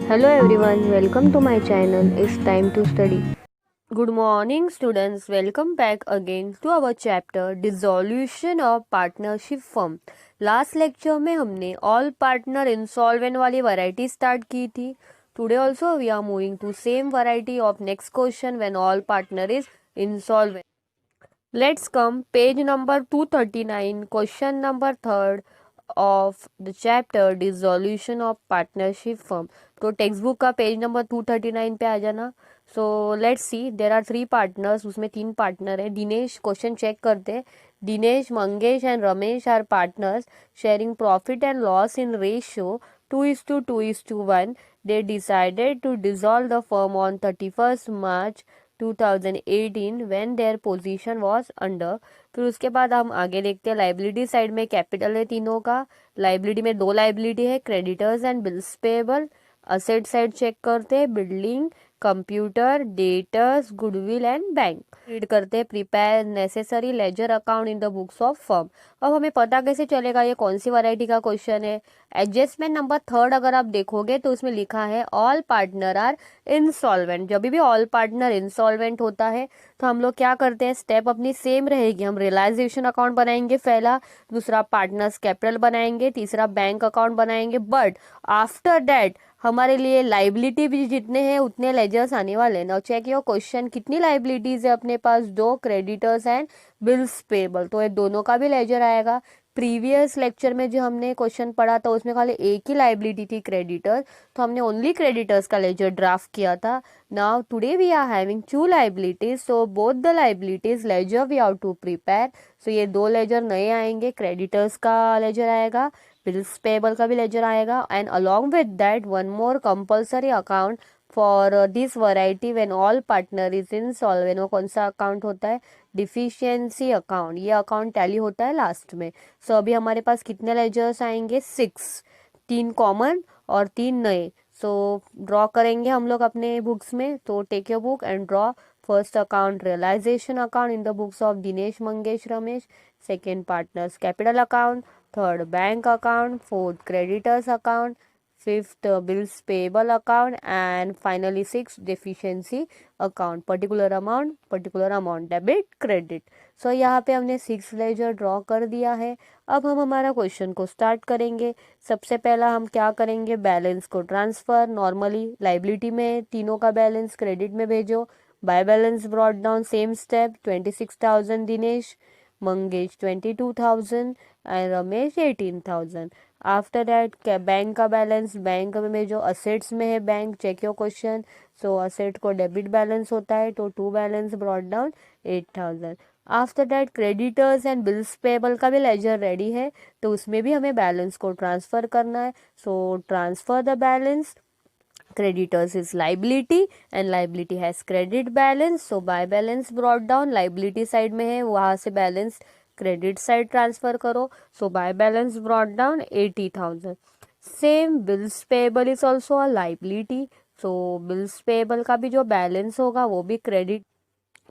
Hello everyone, welcome to my channel. It's time to study. Good morning students, welcome back again to our chapter Dissolution of Partnership Firm. Last lecture में हमने all partner insolvent वाली variety start की थी. Today also we are moving to same variety of next question when all partner is insolvent. Let's come page number 239, question number 3rd of the chapter Dissolution of Partnership Firm. तो text book का page number 239 पे आ जाना. So let's see, there are 3 partners, उसमें 3 partner है. Dinesh, question check करते हैं. Dinesh, Mangesh and Ramesh are partners sharing profit and loss in ratio 2:2:1. They decided to dissolve the firm on 31st March 2018 when their position was under. फिर उसके बाद हम आगे देखते हैं. लाइबिलिटी साइड में कैपिटल है तीनों का. लाइबिलिटी में 2 लाइबिलिटी है, creditors and bills payable. Asset side check करते हैं. Building, computer, debtors, goodwill and bank. Read करते हैं. Prepare necessary ledger account in the books of firm. अब हमें पता कैसे चलेगा ये कौन सी वैरायटी का क्वेश्चन है. एडजस्टमेंट नंबर 3rd अगर आप देखोगे तो उसमें लिखा है ऑल पार्टनर आर इंसॉल्वेंट. जब भी ऑल पार्टनर इंसॉल्वेंट होता है तो हम लोग क्या करते हैं, स्टेप अपनी सेम रहेगी. हम रियलाइजेशन अकाउंट बनाएंगे पहला, दूसरा पार्टनर्स कैपिटल बनाएंगे, तीसरा बैंक अकाउंट बनाएंगे. बट आफ्टर दैट हमारे लिए लाइबिलिटी भी जितने हैं उतने लेजर्स आने वाले. Now check your question. कितनी लाइबिलिटीज है अपने पास? 2, क्रेडिटर्स एंड बिल्स पेएबल. तो ये दोनों का भी लेजर आएगा. प्रीवियस लेक्चर में जो हमने क्वेश्चन पढ़ा था उसमें खाली एक ही लाइबिलिटी थी, क्रेडिटर्स, तो हमने ओनली क्रेडिटर्स का लेजर ड्राफ्ट किया था. Now today we are having 2 liabilities, so both the liabilities ledger we have to prepare. So ये 2 लेजर नए आएंगे. क्रेडिटर्स का लेजर आएगा, बिल्स पेएबल का भी लेजर आएगा, and along with that one more compulsory account for this variety when all partner is insolvent. वो कौन सा अकाउंट होता है? Deficiency account. ये अकाउंट टैली होता है लास्ट में. सो अभी हमारे पास कितने लेजर्स आएंगे? 6. 3 कॉमन और 3 नए. सो ड्रॉ करेंगे हम लोग अपने बुक्स में. तो take your book and draw. First account realisation account in the books of Dinesh, Mangesh, Ramesh. Second partners capital account. Third bank account. Fourth creditors account. Fifth bills payable account. And finally 6 deficiency account. Particular amount debit credit. So यहाँ पे हमने 6 laser draw कर दिया है. अब हम हमारा question को स्टार्ट करेंगे. सबसे पहला हम क्या करेंगे, बैलेंस को ट्रांसफर. नॉर्मली लाइबिलिटी में तीनों का बैलेंस क्रेडिट में भेजो. By balance brought down, same step. 26,000 Dinesh, Mangesh 22,000 and Ramesh 18,000. After that bank का बैलेंस बैंक में जो असेट्स में है bank, check your question. So asset को डेबिट बैलेंस होता है तो to balance brought down 8,000. After that creditors and bills payable का भी लेजर रेडी है तो उसमें भी हमें बैलेंस को ट्रांसफर करना है. सो transfer the balance. Creditors is liability and liability has credit balance. So by balance brought down, liability side में है वहाँ से balance credit side transfer करो. So by balance brought down 80,000. Same bills payable is also a liability. So bills payable का भी जो balance होगा वो भी credit.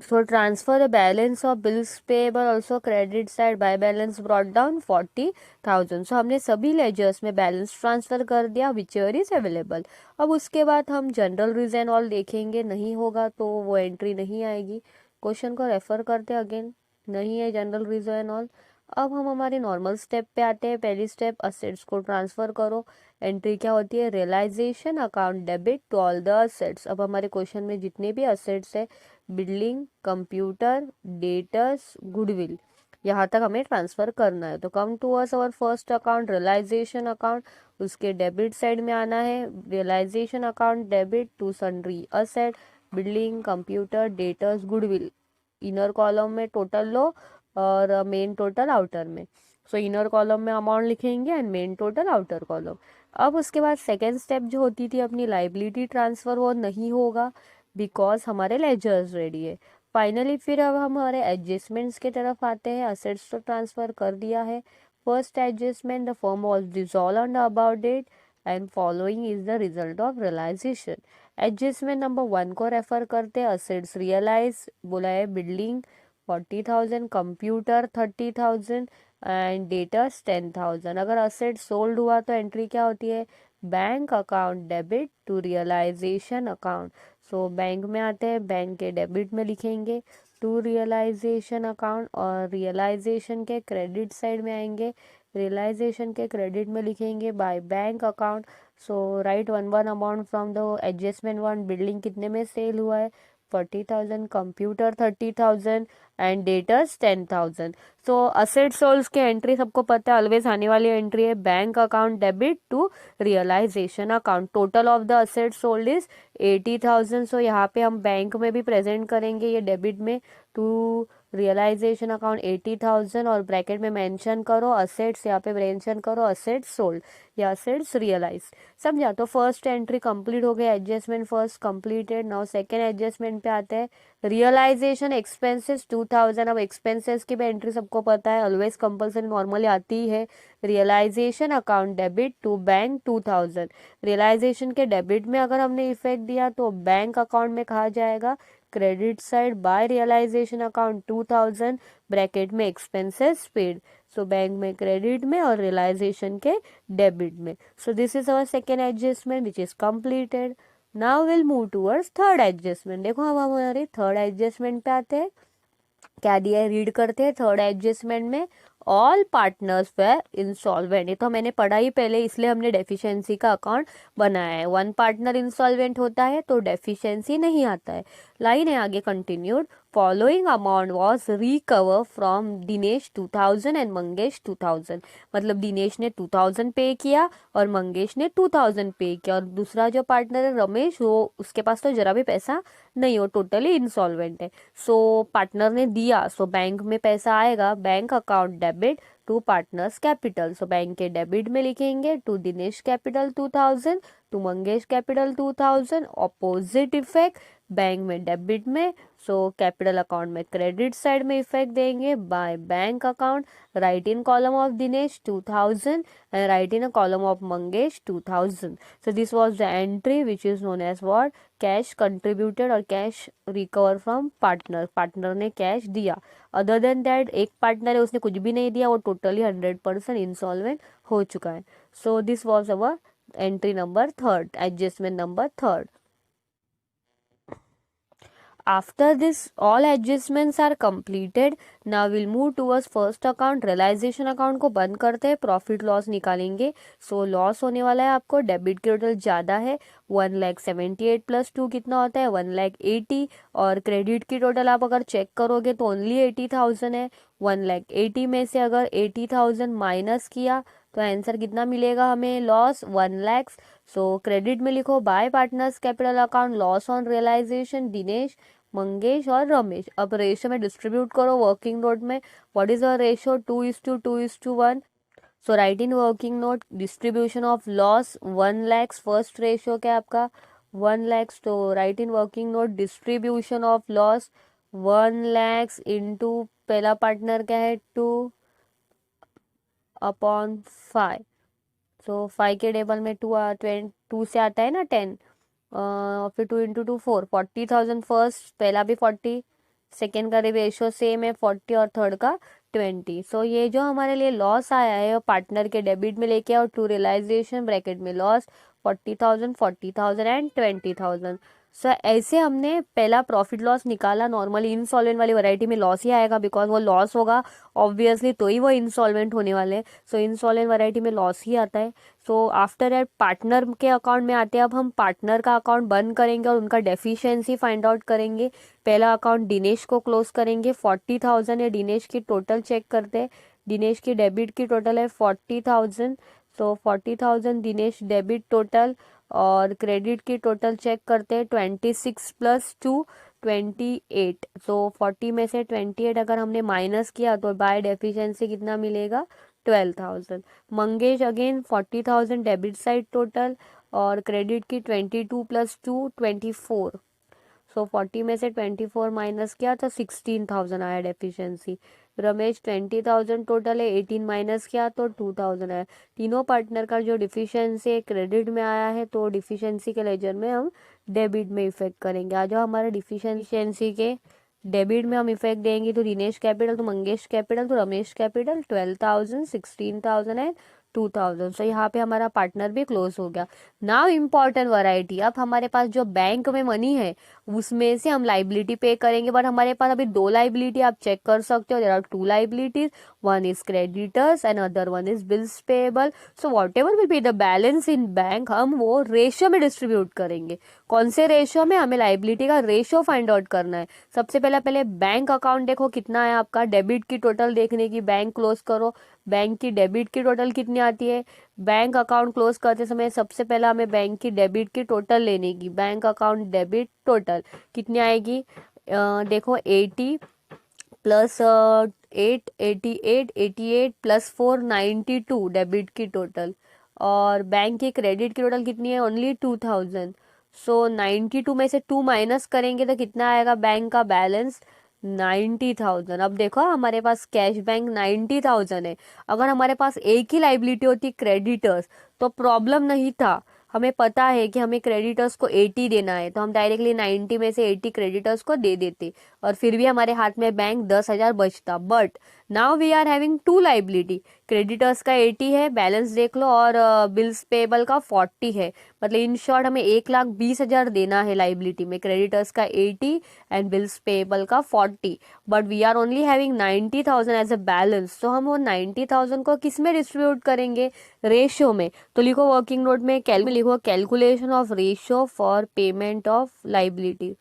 So transfer the balance of bills payable also credit side by balance brought down 40,000. So हमने सभी ledgers में balance transfer कर दिया whichever is available. अब उसके बाद हम जनरल रीजन ऑल देखेंगे. नहीं होगा तो वो एंट्री नहीं आएगी. क्वेश्चन को रेफर करते अगेन. नहीं है जनरल रीजन ऑल. अब हम हमारे नॉर्मल स्टेप पे आते हैं. पहली स्टेप, असेट्स को ट्रांसफर करो. एंट्री क्या होती है? Realisation account debit to all the assets. अब हमारे क्वेश्चन में जितने भी असेट्स है, बिल्डिंग, कंप्यूटर, डेटर्स, गुडविल, यहाँ तक हमें ट्रांसफर करना है. तो come to us our first account realisation account. उसके डेबिट साइड में आना है. Realisation account debit to sundry asset, building, computer, debtors, goodwill. Inner column में टोटल लो और मेन टोटल आउटर में. सो इनर कॉलम में अमाउंट लिखेंगे and main total outer column. अब उसके बाद सेकेंड स्टेप जो होती थी अपनी लाइबिलिटी ट्रांसफर, वो नहीं होगा बिकॉज हमारे लेजर्स रेडी है. फाइनली फिर अब हम हमारे एडजस्टमेंट्स की तरफ आते हैं. असेट्स तो ट्रांसफर कर दिया है. First adjustment, the firm was dissolved on the about date and following is the result of realisation. Adjustment number 1 को रेफर करते हैं. असेट्स रियलाइज बोला है बिल्डिंग 40,000, कंप्यूटर 30,000 एंड डेटर्स 10,000। अगर असेट सोल्ड हुआ तो एंट्री क्या होती है, bank account debit to realisation account. So bank में आते हैं, बैंक के डेबिट में लिखेंगे टू रियलाइजेशन अकाउंट, और रियलाइजेशन के क्रेडिट साइड में आएंगे, रियलाइजेशन के क्रेडिट में लिखेंगे by bank account. So write one one amount from the adjustment one. Building कितने में सेल हुआ है, 40,000, computer 30,000 and debtors 10,000। So asset sold के एंट्री सबको पता है, ऑलवेज आने वाली एंट्री है bank account debit to realisation account. Total of the asset sold is 80,000। सो यहाँ पे हम बैंक में भी प्रेजेंट करेंगे ये डेबिट में टू रियलाइजेशन अकाउंट 80,000, और ब्रैकेट में मेंशन करो असेट्स, यहाँ पे मेंशन करो असेट्स सोल्ड या असेट्स रियलाइज। समझा? तो फर्स्ट एंट्री कंप्लीट हो गई, adjustment first completed. Now second adjustment पे आते हैं, रियलाइजेशन एक्सपेंसेस 2,000। अब एक्सपेंसेस की भी एंट्री सबको पता है, ऑलवेज कंपल्सरी नॉर्मली आती है। Realisation account debit to bank 2,000। Realisation के डेबिट में अगर हमने इफेक्ट दिया तो बैंक अकाउंट में कहा जाएगा credit side by realisation account 2,000 bracket में एक्सपेंसेस पेड। सो बैंक में क्रेडिट में और रियलाइजेशन के डेबिट में। So this is our second adjustment which is completed. Now will move towards third adjustment. देखो अब हम हमारे थर्ड एडजस्टमेंट पे आते हैं, क्या दिया है रीड करते हैं। थर्ड एडजस्टमेंट में ऑल पार्टनर्स वेर इंसॉल्वेंट। ये तो मैंने पढ़ा ही पहले, इसलिए हमने डेफिशिएंसी का अकाउंट बनाया है। वन पार्टनर इंसॉल्वेंट होता है तो डेफिशिएंसी नहीं आता है। लाइन है आगे continued, following amount was recover from Dinesh 2,000 and Mangesh 2,000। मतलब दिनेश ने 2,000 पे किया और मंगेश ने 2,000 पे किया, और दूसरा जो पार्टनर है रमेश, वो उसके पास तो जरा भी पैसा नहीं, हो टोटली इंसॉल्वेंट है। सो पार्टनर ने दिया, सो बैंक में पैसा आएगा, bank account debit to partners capital. So bank के डेबिट में लिखेंगे to Dinesh capital 2,000 to Mangesh capital 2,000। Opposite effect bank में डेबिट में, सो कैपिटल अकाउंट में क्रेडिट साइड में इफेक्ट देंगे by bank account. Write in column of Dinesh 2,000 and write in a column of Mangesh 2,000। So this was the entry which is known as what, cash contributed और cash recover from partner. Partner ने cash दिया। Other than that एक partner है उसने कुछ भी नहीं दिया, वो टोटली 100% इंसॉल्वेंट हो चुका है। सो this was our entry number third, adjustment number third. After this, all adjustments are completed. Now we'll move towards first account, realization account को बंद करते हैं, प्रॉफिट लॉस निकालेंगे। सो लॉस होने वाला है आपको, डेबिट की टोटल ज़्यादा है 1,78,000 प्लस 2 कितना होता है 1,80,000, और क्रेडिट की टोटल आप अगर चेक करोगे तो ओनली 80,000 है। 1,80,000 में से अगर 80,000 माइनस किया तो आंसर कितना मिलेगा हमें, लॉस 1,00,000। सो क्रेडिट में लिखो by partners capital account loss on realisation Dinesh, Mangesh और रमेश। अब रेशो में डिस्ट्रीब्यूट करो वर्किंग नोट में। What is our ratio, 2:2:1। So write in working note distribution of loss 1,00,000। First ratio क्या है आपका 1,00,000। तो write in working note distribution of loss 1,00,000 into पहला पार्टनर क्या है 2/5। सो 5 के टेबल में 2 से आता है ना 10, और फिर 2 × 2 4, 40,000 फर्स्ट, पहला भी 40, सेकेंड का रेशियो सेम है 40 और थर्ड का 20। सो ये जो हमारे लिए लॉस आया है वो पार्टनर के डेबिट में लेके और टू रियलाइजेशन ब्रैकेट में लॉस 40,000, 40,000 एंड 20,000। सो ऐसे हमने पहला प्रॉफिट लॉस निकाला। नॉर्मली इंसॉल्वेंट वाली वैरायटी में लॉस ही आएगा, बिकॉज वो लॉस होगा ऑब्वियसली तो ही वो इंसॉल्वेंट होने वाले हैं। सो इंसॉल्वेंट वैरायटी में लॉस ही आता है। सो आफ्टर दैट पार्टनर के अकाउंट में आते हैं। अब हम पार्टनर का अकाउंट बंद करेंगे और उनका डेफिशिएंसी फाइंड आउट करेंगे। पहला अकाउंट दिनेश को क्लोज करेंगे, 40,000 है दिनेश की टोटल, चेक करते हैं। दिनेश की डेबिट की टोटल है 40,000। सो 40,000 दिनेश डेबिट टोटल, और क्रेडिट की टोटल चेक करते हैं 26 + 2 28। सो 40 में से 28 अगर हमने माइनस किया तो बाय डेफिशिएंसी कितना मिलेगा 12,000। Mangesh again 40,000 debit side total, और क्रेडिट की 22 + 2 24। सो 40 में से 24 माइनस किया तो 16,000 आया डेफिशिएंसी। रमेश 20,000 टोटल है, 18 माइनस किया तो 2,000 आया। तीनों पार्टनर का जो डिफिशिएंसी क्रेडिट में आया है, तो डिफिशिएंसी के लेजर में हम डेबिट में इफेक्ट करेंगे। आ जाओ हमारे डिफिशिएंसी के डेबिट में हम इफेक्ट देंगे तो दिनेश कैपिटल, तो मंगेश कैपिटल, तो रमेश कैपिटल, 12,000, 16,000 एंड 2,000। सो यहाँ पे हमारा पार्टनर भी क्लोज हो गया। नाउ इम्पॉर्टेंट वैरायटी, अब हमारे पास जो बैंक में मनी है उसमें से हम लाइबिलिटी पे करेंगे, बट हमारे पास अभी दो लाइबिलिटी आप चेक कर सकते हो, there are two liabilities, one is creditors and other one is bills payable. So whatever will be the balance in bank, हम वो रेशियो में डिस्ट्रीब्यूट करेंगे। कौन से रेशियो में? हमें लाइबिलिटी का रेशियो फाइंड आउट करना है। सबसे पहले बैंक अकाउंट देखो कितना है आपका, डेबिट की टोटल देखने की, बैंक क्लोज करो, बैंक की डेबिट की टोटल कितनी आती है। बैंक अकाउंट क्लोज करते समय सबसे पहला हमें बैंक की डेबिट की टोटल लेने की, बैंक अकाउंट डेबिट टोटल कितनी आएगी, देखो 80 प्लस 8, 88, 88 प्लस 4, 92 डेबिट की टोटल, और बैंक की क्रेडिट की टोटल कितनी है, ओनली 2,000। सो 92 में से 2 माइनस करेंगे तो कितना आएगा बैंक का बैलेंस, 90,000। अब देखो हमारे पास कैश बैंक 90,000 है। अगर हमारे पास एक ही लाइबिलिटी होती क्रेडिटर्स तो प्रॉब्लम नहीं था, हमें पता है कि हमें क्रेडिटर्स को 80 देना है, तो हम डायरेक्टली 90 में से 80 क्रेडिटर्स को दे देते और फिर भी हमारे हाथ में बैंक 10,000 बचता। But now we are having two liability, creditors का 80 है, बैलेंस देख लो, और बिल्स पेबल का 40 है। मतलब इन शॉर्ट हमें 1,20,000 देना है लाइबिलिटी में, क्रेडिटर्स का 80 एंड बिल्स पेबल का 40, but we are only having 90,000 as a balance. तो हम वो 90,000 को किस में डिस्ट्रीब्यूट करेंगे, रेशियो में। तो लिखो वर्किंग नोट में लिखो calculation of ratio for payment of liability.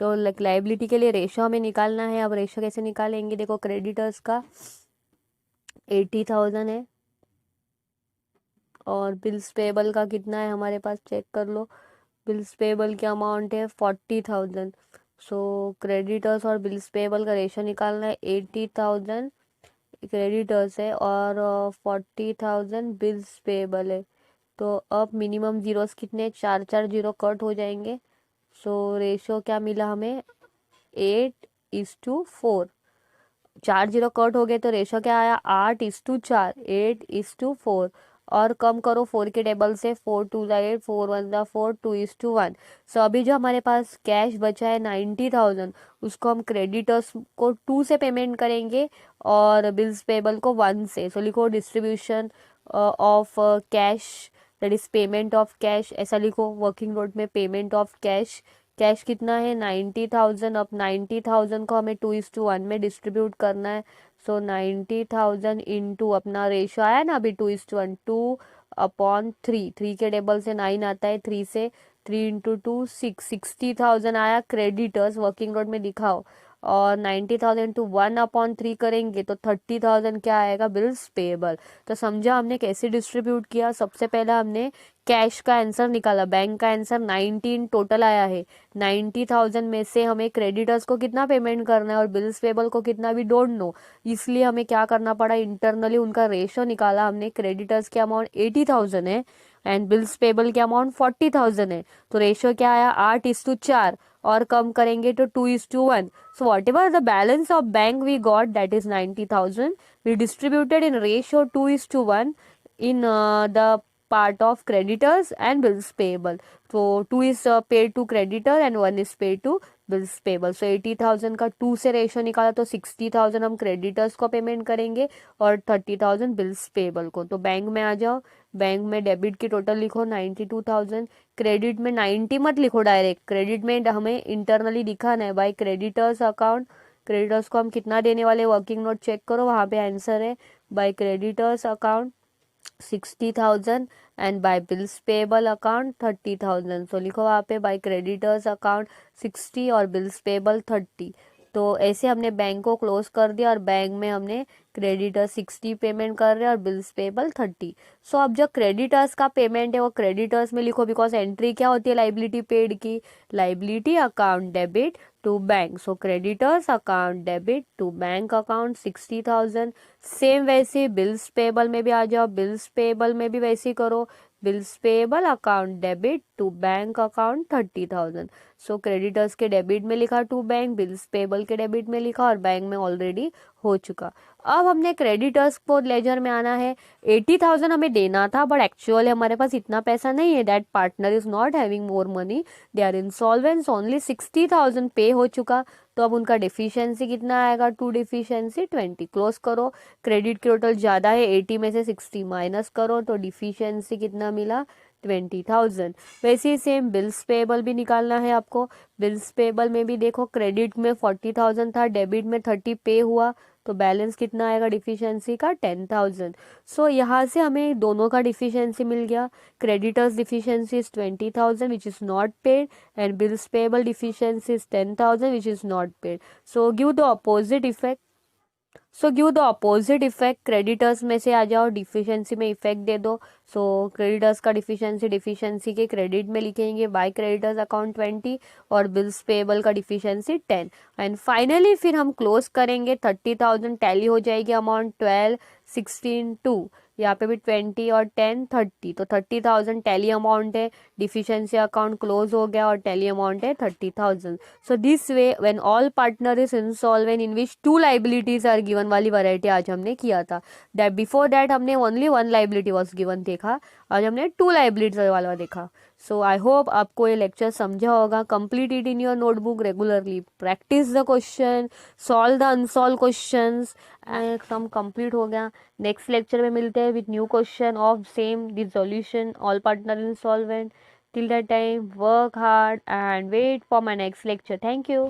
तो लाइबिलिटी के लिए रेशियो हमें निकालना है। अब रेशियो कैसे निकालेंगे, देखो क्रेडिटर्स का 80,000 है और बिल्स पेबल का कितना है हमारे पास, चेक कर लो, बिल्स पेबल की अमाउंट है 40,000। सो क्रेडिटर्स और बिल्स पेबल का रेशियो निकालना है, 80,000 क्रेडिटर्स है और 40,000 बिल्स पेबल है। तो अब मिनिमम जीरोस कितने, 4 जीरो कट हो जाएंगे। सो रेशियो क्या मिला हमें, 8:4। 4 जीरो कट हो गए तो रेशो क्या आया, 8:4, 8:4। और कम करो 4 के टेबल से, 4 2 8, 4 1 4, 2:1। सो अभी जो हमारे पास कैश बचा है 90,000, उसको हम क्रेडिटर्स को 2 से पेमेंट करेंगे और बिल्स पेबल को 1 से। सो लिखो distribution of cash, that is payment of cash, ऐसा लिखो वर्किंग नोट में, पेमेंट ऑफ कैश। कैश कितना है 90,000, अब 90,000 को हमें 2:1 में डिस्ट्रीब्यूट करना है। सो 90,000 इंटू अपना रेशो आया ना अभी 2:1, 2/3, 3 के टेबल से 9 आता है, 3 से 3 इंटू 2 6, 60,000 आया क्रेडिटर्स, वर्किंग नोट में दिखाओ। और 90,000 टू 1/3 करेंगे तो 30,000 क्या आएगा, बिल्स पेएबल। तो समझा हमने कैसे डिस्ट्रीब्यूट किया। सबसे पहला हमने कैश का आंसर निकाला, बैंक का आंसर 19 टोटल आया है, 90,000 में से हमें क्रेडिटर्स को कितना पेमेंट करना है और बिल्स पेबल को कितना भी डोंट नो, इसलिए हमें क्या करना पड़ा, इंटरनली उनका रेशो निकाला हमने। क्रेडिटर्स की अमाउंट 80,000 है एंड बिल्स पेबल की अमाउंट 40,000 है, तो रेशो क्या आया, 8:4, और कम करेंगे तो 2:1। So whatever the balance of bank we got, that is 90,000, we distributed in ratio 2:1 in the part of creditors and bills payable. So 2 is paid to creditor and 1 is paid to bills payable. So 80,000 का 2 से ratio निकाला तो 60,000 हम creditors को payment करेंगे और 30,000 bills payable को। तो बैंक में आ जाओ, बैंक में डेबिट की टोटल लिखो 92,000, क्रेडिट में 90 मत लिखो डायरेक्ट, क्रेडिट में हमें इंटरनली दिखाना है बाय क्रेडिटर्स अकाउंट। क्रेडिटर्स को हम कितना देने वाले, वर्किंग नोट चेक करो, वहाँ पे आंसर है by creditors account 60,000 and by bills payable account 30,000। So लिखो वहाँ पे बाय क्रेडिटर्स अकाउंट 60 और बिल्स पेबल 30। तो ऐसे हमने बैंक को क्लोज कर दिया और बैंक में हमने क्रेडिटर्स 60 पेमेंट कर रहे हैं और बिल्स पेबल 30। सो अब जो क्रेडिटर्स का पेमेंट है वो क्रेडिटर्स में लिखो, बिकॉज एंट्री क्या होती है लाइबिलिटी पेड की, liability account debit to bank. So creditors account debit to bank account 60,000। Same वैसे बिल्स पेबल में भी आ जाओ, बिल्स पेबल में भी वैसे करो, bills payable account debit to bank account 30,000। So creditors के डेबिट में लिखा टू बैंक, बिल्स पेबल के डेबिट में लिखा और बैंक में ऑलरेडी हो चुका। अब हमने क्रेडिटर्स को लेजर में आना है। 80,000 हमें देना था बट एक्चुअली हमारे पास इतना पैसा नहीं है, that partner is not having more money, they are insolvent, only 60,000 पे हो चुका। तो अब उनका डिफिशियंसी कितना आएगा, टू डिफिशियंसी 20, क्लोज करो। क्रेडिट के टोटल ज़्यादा है, 80 में से 60 माइनस करो तो डिफिशियंसी कितना मिला, 20,000। वैसे ही सेम बिल्स पेबल भी निकालना है आपको। बिल्स पेबल में भी देखो क्रेडिट में 40,000 था, डेबिट में 30 पे हुआ, तो बैलेंस कितना आएगा डिफिशियंसी का, 10,000। सो यहाँ से हमें दोनों का डिफिशियंसी मिल गया। Creditors deficiency is 20,000 which is not paid and bills payable deficiency is 10,000 which is not paid. So give the opposite effect. Creditors में से आ जाओ, डिफिशियंसी में इफेक्ट दे दो। सो क्रेडिटर्स का डिफिशियंसी के क्रेडिट में लिखेंगे बाय क्रेडिटर्स अकाउंट 20 और बिल्स पेबल का डिफिशियंसी 10। एंड फाइनली फिर हम क्लोज करेंगे, 30,000 टैली हो जाएगी अमाउंट 12, 16, 2, यहाँ पे भी 20 और 10, 30, तो 30,000 टैली अमाउंट है। डिफिशियंसी अकाउंट क्लोज हो गया और टैली अमाउंट है 30,000। So this way when all partner is insolvent in which two liabilities are given वाली वैरायटी आज हमने किया था। दैट बिफोर दैट हमने only one liability was given देखा, आज हमने टू लाइबिलिटीज वाला देखा। सो आई होप आपको ये लेक्चर समझा होगा। Complete it in your notebook regularly, practice the question, solve the unsolve questions and some complete हो गया। नेक्स्ट लेक्चर में मिलते हैं with new question of same dissolution all partner insolvent. Till that time work hard and wait for my next lecture. Thank you.